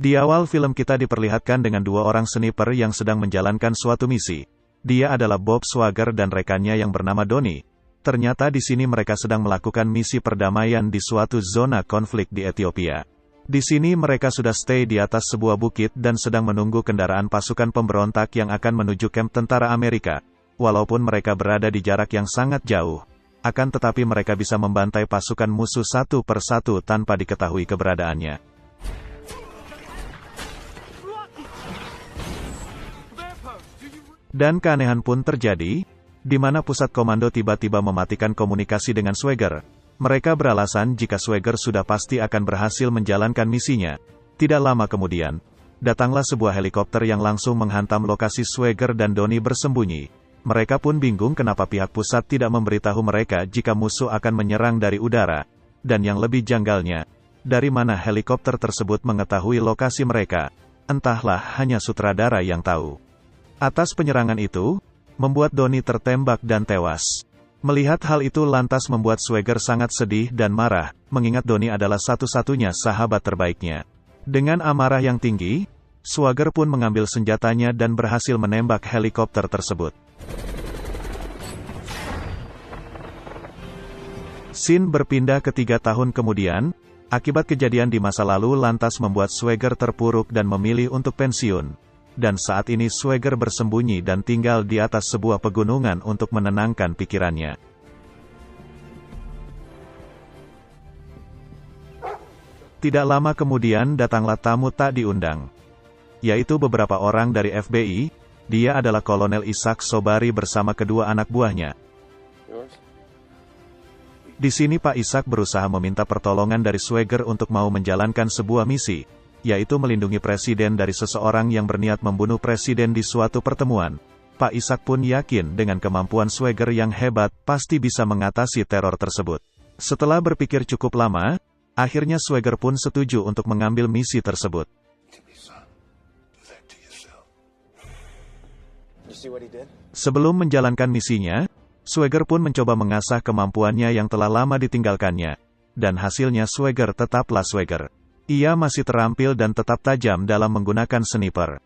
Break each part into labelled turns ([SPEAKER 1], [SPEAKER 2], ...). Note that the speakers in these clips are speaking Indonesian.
[SPEAKER 1] Di awal film kita diperlihatkan dengan dua orang sniper yang sedang menjalankan suatu misi. Dia adalah Bob Swagger dan rekannya yang bernama Donnie. Ternyata di sini mereka sedang melakukan misi perdamaian di suatu zona konflik di Ethiopia. Di sini mereka sudah stay di atas sebuah bukit dan sedang menunggu kendaraan pasukan pemberontak yang akan menuju kamp tentara Amerika. Walaupun mereka berada di jarak yang sangat jauh, akan tetapi mereka bisa membantai pasukan musuh satu persatu tanpa diketahui keberadaannya. Dan keanehan pun terjadi, di mana pusat komando tiba-tiba mematikan komunikasi dengan Swagger. Mereka beralasan jika Swagger sudah pasti akan berhasil menjalankan misinya. Tidak lama kemudian, datanglah sebuah helikopter yang langsung menghantam lokasi Swagger dan Donnie bersembunyi. Mereka pun bingung kenapa pihak pusat tidak memberitahu mereka jika musuh akan menyerang dari udara. Dan yang lebih janggalnya, dari mana helikopter tersebut mengetahui lokasi mereka? Entahlah, hanya sutradara yang tahu. Atas penyerangan itu, membuat Donnie tertembak dan tewas. Melihat hal itu lantas membuat Swagger sangat sedih dan marah, mengingat Donnie adalah satu-satunya sahabat terbaiknya. Dengan amarah yang tinggi, Swagger pun mengambil senjatanya dan berhasil menembak helikopter tersebut. Scene berpindah ke 3 tahun kemudian, akibat kejadian di masa lalu lantas membuat Swagger terpuruk dan memilih untuk pensiun. Dan saat ini Swagger bersembunyi dan tinggal di atas sebuah pegunungan untuk menenangkan pikirannya. Tidak lama kemudian datanglah tamu tak diundang, yaitu beberapa orang dari FBI. Dia adalah Kolonel Isaac Sobari bersama kedua anak buahnya. Di sini Pak Isaac berusaha meminta pertolongan dari Swagger untuk mau menjalankan sebuah misi, yaitu melindungi presiden dari seseorang yang berniat membunuh presiden di suatu pertemuan. Pak Isaac pun yakin dengan kemampuan Swagger yang hebat, pasti bisa mengatasi teror tersebut. Setelah berpikir cukup lama, akhirnya Swagger pun setuju untuk mengambil misi tersebut. Sebelum menjalankan misinya, Swagger pun mencoba mengasah kemampuannya yang telah lama ditinggalkannya. Dan hasilnya Swagger tetaplah Swagger. Ia masih terampil dan tetap tajam dalam menggunakan sniper.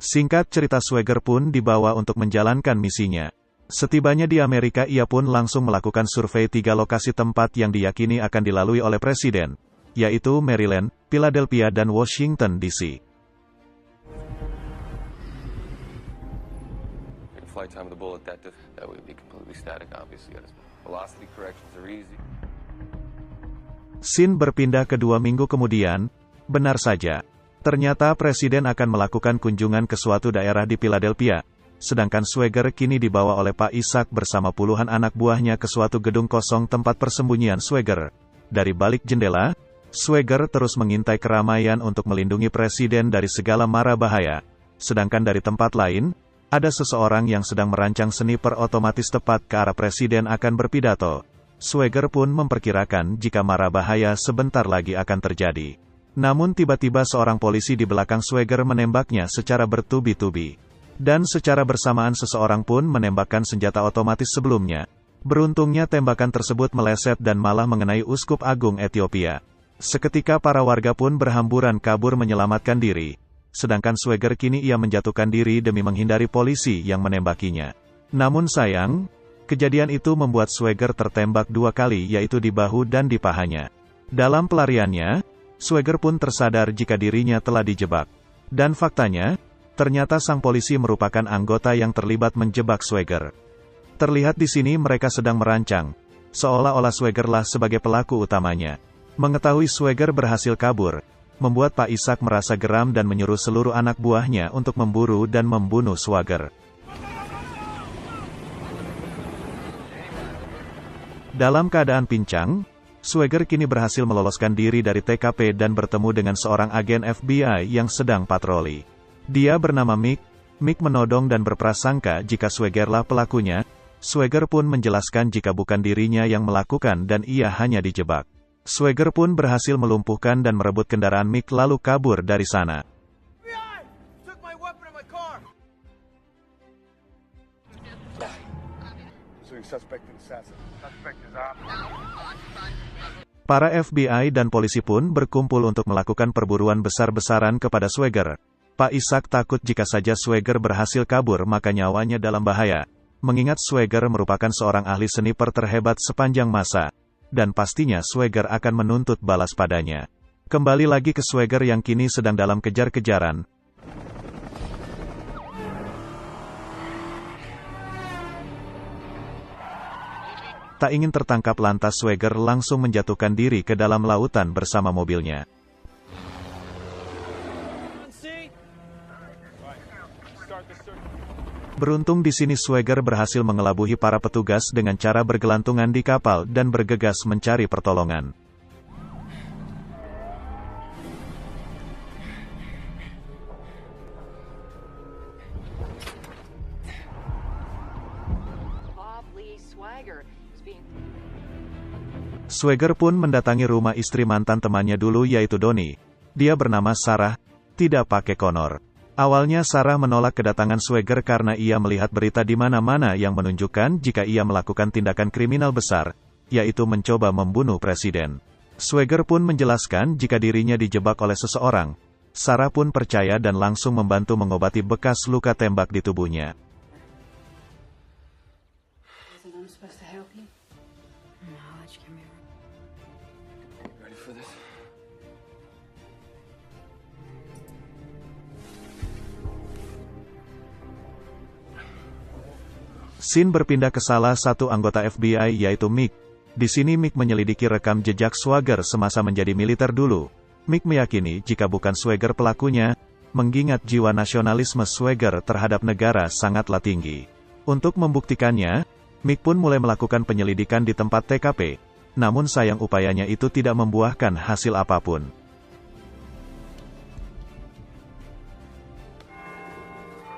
[SPEAKER 1] Singkat cerita Swagger pun dibawa untuk menjalankan misinya. Setibanya di Amerika ia pun langsung melakukan survei 3 lokasi tempat yang diyakini akan dilalui oleh presiden, yaitu Maryland, Philadelphia dan Washington DC.
[SPEAKER 2] Flight time of the bullet that would be completely static, obviously. Velocity corrections are easy.
[SPEAKER 1] Scene berpindah ke 2 minggu kemudian. Benar saja, ternyata presiden akan melakukan kunjungan ke suatu daerah di Philadelphia. Sedangkan Swagger kini dibawa oleh Pak Isaac bersama puluhan anak buahnya ke suatu gedung kosong tempat persembunyian Swagger. Dari balik jendela, Swagger terus mengintai keramaian untuk melindungi presiden dari segala mara bahaya. Sedangkan dari tempat lain, ada seseorang yang sedang merancang sniper otomatis tepat ke arah presiden akan berpidato. Swagger pun memperkirakan jika mara bahaya sebentar lagi akan terjadi. Namun tiba-tiba seorang polisi di belakang Swagger menembaknya secara bertubi-tubi. Dan secara bersamaan seseorang pun menembakkan senjata otomatis sebelumnya. Beruntungnya tembakan tersebut meleset dan malah mengenai Uskup Agung Ethiopia. Seketika para warga pun berhamburan kabur menyelamatkan diri. Sedangkan Swagger kini ia menjatuhkan diri demi menghindari polisi yang menembakinya. Namun sayang, kejadian itu membuat Swagger tertembak 2 kali yaitu di bahu dan di pahanya. Dalam pelariannya, Swagger pun tersadar jika dirinya telah dijebak. Dan faktanya, ternyata sang polisi merupakan anggota yang terlibat menjebak Swagger. Terlihat di sini mereka sedang merancang, seolah-olah Swaggerlah sebagai pelaku utamanya. Mengetahui Swagger berhasil kabur, membuat Pak Isaac merasa geram dan menyuruh seluruh anak buahnya untuk memburu dan membunuh Swagger. Dalam keadaan pincang, Swagger kini berhasil meloloskan diri dari TKP dan bertemu dengan seorang agen FBI yang sedang patroli. Dia bernama Mick. Mick menodong dan berprasangka jika Swaggerlah pelakunya. Swagger pun menjelaskan jika bukan dirinya yang melakukan dan ia hanya dijebak. Swagger pun berhasil melumpuhkan dan merebut kendaraan Mick lalu kabur dari sana.
[SPEAKER 3] suspect an assassin. Suspect is up.
[SPEAKER 1] Para FBI dan polisi pun berkumpul untuk melakukan perburuan besar-besaran kepada Swagger. Pak Ishak takut jika saja Swagger berhasil kabur maka nyawanya dalam bahaya. Mengingat Swagger merupakan seorang ahli sniper terhebat sepanjang masa. Dan pastinya Swagger akan menuntut balas padanya. Kembali lagi ke Swagger yang kini sedang dalam kejar-kejaran. Tak ingin tertangkap lantas Swagger langsung menjatuhkan diri ke dalam lautan bersama mobilnya. Beruntung di sini Swagger berhasil mengelabuhi para petugas dengan cara bergelantungan di kapal dan bergegas mencari pertolongan. Swagger pun mendatangi rumah istri mantan temannya dulu yaitu Donnie. Dia bernama Sarah, tidak pakai Connor. Awalnya Sarah menolak kedatangan Swagger karena ia melihat berita di mana-mana yang menunjukkan jika ia melakukan tindakan kriminal besar, yaitu mencoba membunuh presiden. Swagger pun menjelaskan jika dirinya dijebak oleh seseorang. Sarah pun percaya dan langsung membantu mengobati bekas luka tembak di tubuhnya.
[SPEAKER 2] Ready for this?
[SPEAKER 1] Scene berpindah ke salah satu anggota FBI yaitu Mick. Di sini Mick menyelidiki rekam jejak Swagger semasa menjadi militer dulu. Mick meyakini jika bukan Swagger pelakunya, mengingat jiwa nasionalisme Swagger terhadap negara sangatlah tinggi. Untuk membuktikannya, Mick pun mulai melakukan penyelidikan di tempat TKP. Namun sayang upayanya itu tidak membuahkan hasil apapun.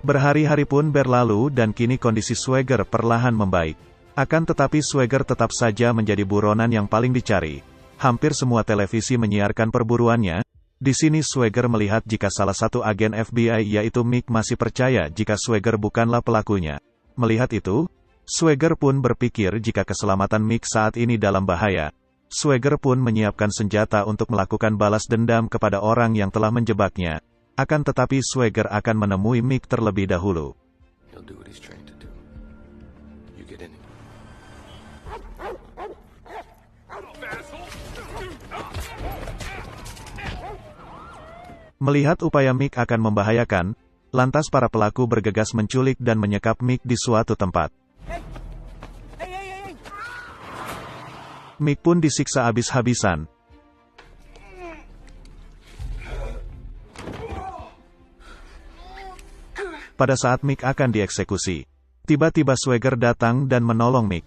[SPEAKER 1] Berhari-hari pun berlalu dan kini kondisi Swagger perlahan membaik. Akan tetapi Swagger tetap saja menjadi buronan yang paling dicari. Hampir semua televisi menyiarkan perburuannya. Di sini Swagger melihat jika salah satu agen FBI yaitu Mick masih percaya jika Swagger bukanlah pelakunya. Melihat itu, Swagger pun berpikir jika keselamatan Mick saat ini dalam bahaya. Swagger pun menyiapkan senjata untuk melakukan balas dendam kepada orang yang telah menjebaknya. Akan tetapi Swagger akan menemui Mick terlebih dahulu.
[SPEAKER 2] He'll do what he's trained to do. You get in it.
[SPEAKER 1] Melihat upaya Mick akan membahayakan, lantas para pelaku bergegas menculik dan menyekap Mick di suatu tempat. Mick pun disiksa habis-habisan. Pada saat Mick akan dieksekusi, tiba-tiba Swagger datang dan menolong Mick.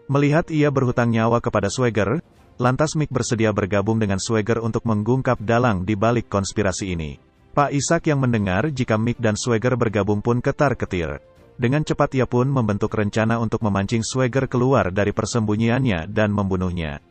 [SPEAKER 1] Melihat ia berhutang nyawa kepada Swagger, lantas Mick bersedia bergabung dengan Swagger untuk mengungkap dalang di balik konspirasi ini. Pak Ishak yang mendengar jika Mick dan Swagger bergabung pun ketar-ketir. Dengan cepat ia pun membentuk rencana untuk memancing Swagger keluar dari persembunyiannya dan membunuhnya.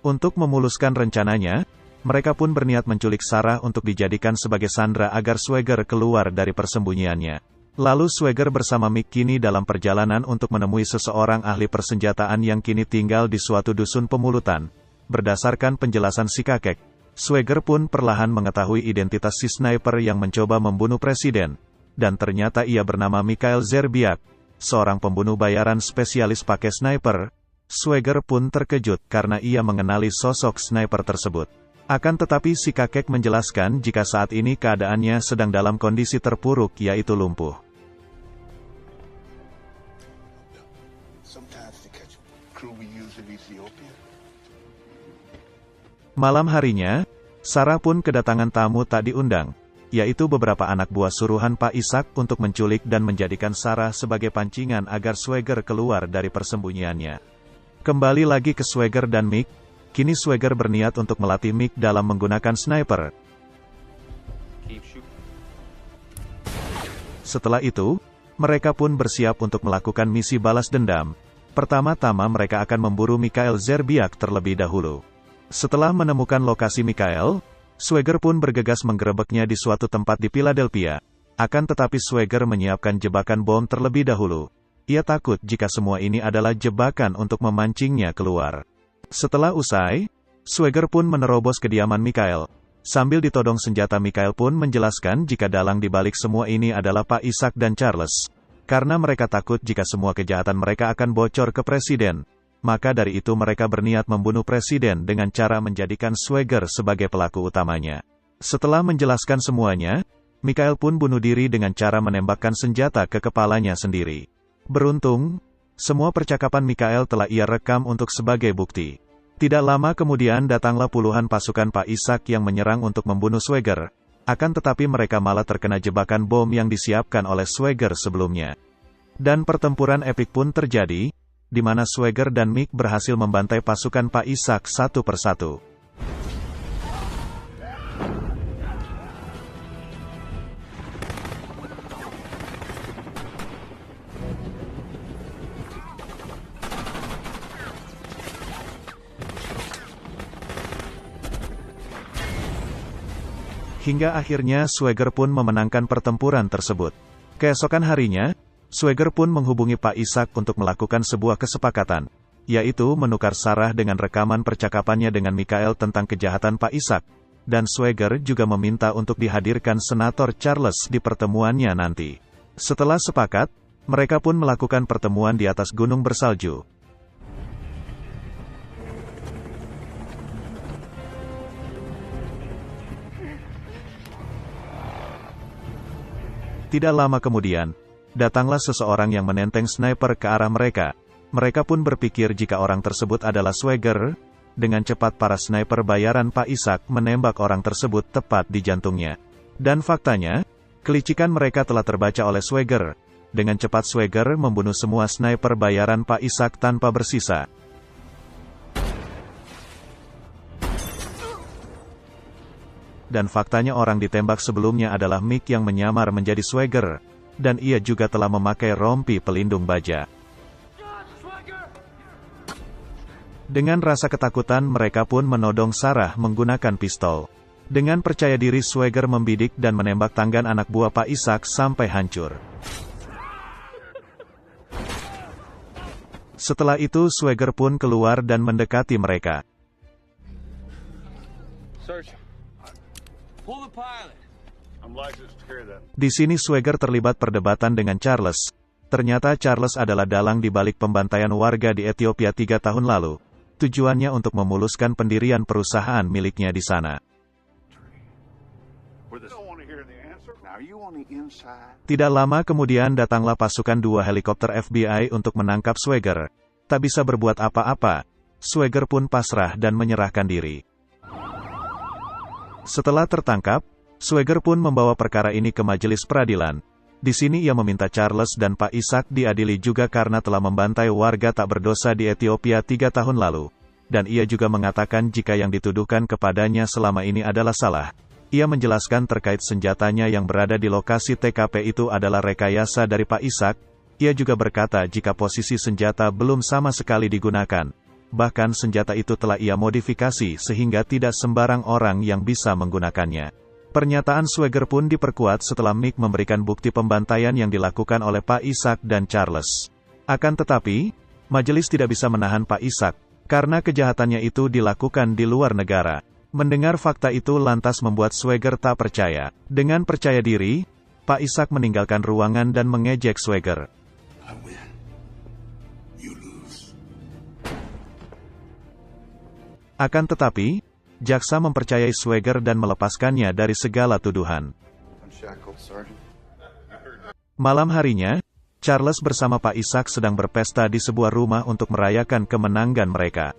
[SPEAKER 1] Untuk memuluskan rencananya, mereka pun berniat menculik Sarah untuk dijadikan sebagai sandera agar Swagger keluar dari persembunyiannya. Lalu Swagger bersama Mick kini dalam perjalanan untuk menemui seseorang ahli persenjataan yang kini tinggal di suatu dusun pemulutan. Berdasarkan penjelasan si kakek, Swagger pun perlahan mengetahui identitas si sniper yang mencoba membunuh presiden. Dan ternyata ia bernama Mikhail Zerbiak, seorang pembunuh bayaran spesialis pakai sniper. Swagger pun terkejut karena ia mengenali sosok sniper tersebut. Akan tetapi si kakek menjelaskan jika saat ini keadaannya sedang dalam kondisi terpuruk yaitu lumpuh. Malam harinya, Sarah pun kedatangan tamu tak diundang, yaitu beberapa anak buah suruhan Pak Ishak untuk menculik dan menjadikan Sarah sebagai pancingan agar Swagger keluar dari persembunyiannya. Kembali lagi ke Swagger dan Mick. Kini Swagger berniat untuk melatih Mick dalam menggunakan sniper. Setelah itu, mereka pun bersiap untuk melakukan misi balas dendam. Pertama-tama mereka akan memburu Mikhail Zerbiak terlebih dahulu. Setelah menemukan lokasi Mikhail, Swagger pun bergegas menggerebeknya di suatu tempat di Philadelphia. Akan tetapi Swagger menyiapkan jebakan bom terlebih dahulu. Ia takut jika semua ini adalah jebakan untuk memancingnya keluar. Setelah usai, Swagger pun menerobos kediaman Mikhail. Sambil ditodong senjata, Mikhail pun menjelaskan jika dalang di balik semua ini adalah Pak Ishak dan Charles. Karena mereka takut jika semua kejahatan mereka akan bocor ke presiden. Maka dari itu mereka berniat membunuh presiden dengan cara menjadikan Swagger sebagai pelaku utamanya. Setelah menjelaskan semuanya, Mikhail pun bunuh diri dengan cara menembakkan senjata ke kepalanya sendiri. Beruntung, semua percakapan Mikhail telah ia rekam untuk sebagai bukti. Tidak lama kemudian datanglah puluhan pasukan Pak Ishak yang menyerang untuk membunuh Swagger. Akan tetapi mereka malah terkena jebakan bom yang disiapkan oleh Swagger sebelumnya. Dan pertempuran epik pun terjadi, di mana Swagger dan Mick berhasil membantai pasukan Pak Ishak satu persatu. Hingga akhirnya Swagger pun memenangkan pertempuran tersebut. Keesokan harinya, Swagger pun menghubungi Pak Ishak untuk melakukan sebuah kesepakatan, yaitu menukar Sarah dengan rekaman percakapannya dengan Mikhail tentang kejahatan Pak Ishak. Dan Swagger juga meminta untuk dihadirkan Senator Charles di pertemuannya nanti. Setelah sepakat, mereka pun melakukan pertemuan di atas gunung bersalju. Tidak lama kemudian, datanglah seseorang yang menenteng sniper ke arah mereka. Mereka pun berpikir jika orang tersebut adalah Swagger. Dengan cepat para sniper bayaran Pak Ishak menembak orang tersebut tepat di jantungnya. Dan faktanya, kelicikan mereka telah terbaca oleh Swagger. Dengan cepat Swagger membunuh semua sniper bayaran Pak Ishak tanpa bersisa. Dan faktanya orang ditembak sebelumnya adalah Mick yang menyamar menjadi Swagger. Dan ia juga telah memakai rompi pelindung baja. Dengan rasa ketakutan mereka pun menodong Sarah menggunakan pistol. Dengan percaya diri Swagger membidik dan menembak tangan anak buah Pak Ishak sampai hancur. Setelah itu Swagger pun keluar dan mendekati mereka. Di sini Swagger terlibat perdebatan dengan Charles. Ternyata Charles adalah dalang di balik pembantaian warga di Ethiopia 3 tahun lalu. Tujuannya untuk memuluskan pendirian perusahaan miliknya di sana. Tidak lama kemudian datanglah pasukan 2 helikopter FBI untuk menangkap Swagger. Tak bisa berbuat apa-apa, Swagger pun pasrah dan menyerahkan diri. Setelah tertangkap, Swagger pun membawa perkara ini ke majelis peradilan. Di sini ia meminta Charles dan Pak Ishak diadili juga karena telah membantai warga tak berdosa di Ethiopia 3 tahun lalu. Dan ia juga mengatakan jika yang dituduhkan kepadanya selama ini adalah salah. Ia menjelaskan terkait senjatanya yang berada di lokasi TKP itu adalah rekayasa dari Pak Ishak. Ia juga berkata jika posisi senjata belum sama sekali digunakan. Bahkan senjata itu telah ia modifikasi sehingga tidak sembarang orang yang bisa menggunakannya. Pernyataan Swagger pun diperkuat setelah Mick memberikan bukti pembantaian yang dilakukan oleh Pak Ishak dan Charles. Akan tetapi, majelis tidak bisa menahan Pak Ishak, karena kejahatannya itu dilakukan di luar negara. Mendengar fakta itu lantas membuat Swagger tak percaya. Dengan percaya diri, Pak Ishak meninggalkan ruangan dan mengejek Swagger. Akan tetapi, jaksa mempercayai Swagger dan melepaskannya dari segala tuduhan. Malam harinya, Charles bersama Pak Ishak sedang berpesta di sebuah rumah untuk merayakan kemenangan mereka.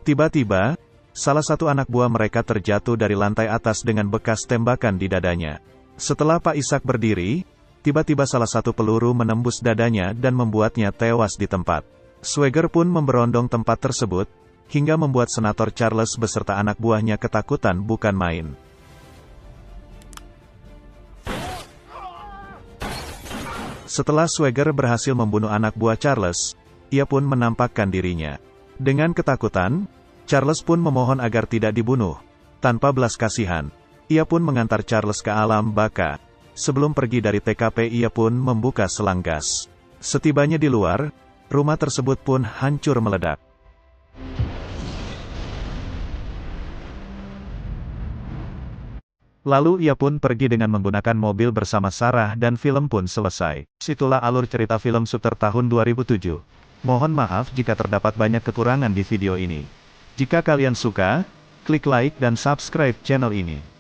[SPEAKER 1] Tiba-tiba, salah satu anak buah mereka terjatuh dari lantai atas dengan bekas tembakan di dadanya. Setelah Pak Ishak berdiri, tiba-tiba salah satu peluru menembus dadanya dan membuatnya tewas di tempat. Swagger pun memberondong tempat tersebut, hingga membuat Senator Charles beserta anak buahnya ketakutan bukan main. Setelah Swagger berhasil membunuh anak buah Charles, ia pun menampakkan dirinya. Dengan ketakutan, Charles pun memohon agar tidak dibunuh. Tanpa belas kasihan, ia pun mengantar Charles ke alam baka. Sebelum pergi dari TKP ia pun membuka selang gas. Setibanya di luar, rumah tersebut pun hancur meledak. Lalu ia pun pergi dengan menggunakan mobil bersama Sarah dan film pun selesai. Situlah alur cerita film Shooter tahun 2007. Mohon maaf jika terdapat banyak kekurangan di video ini. Jika kalian suka, klik like dan subscribe channel ini.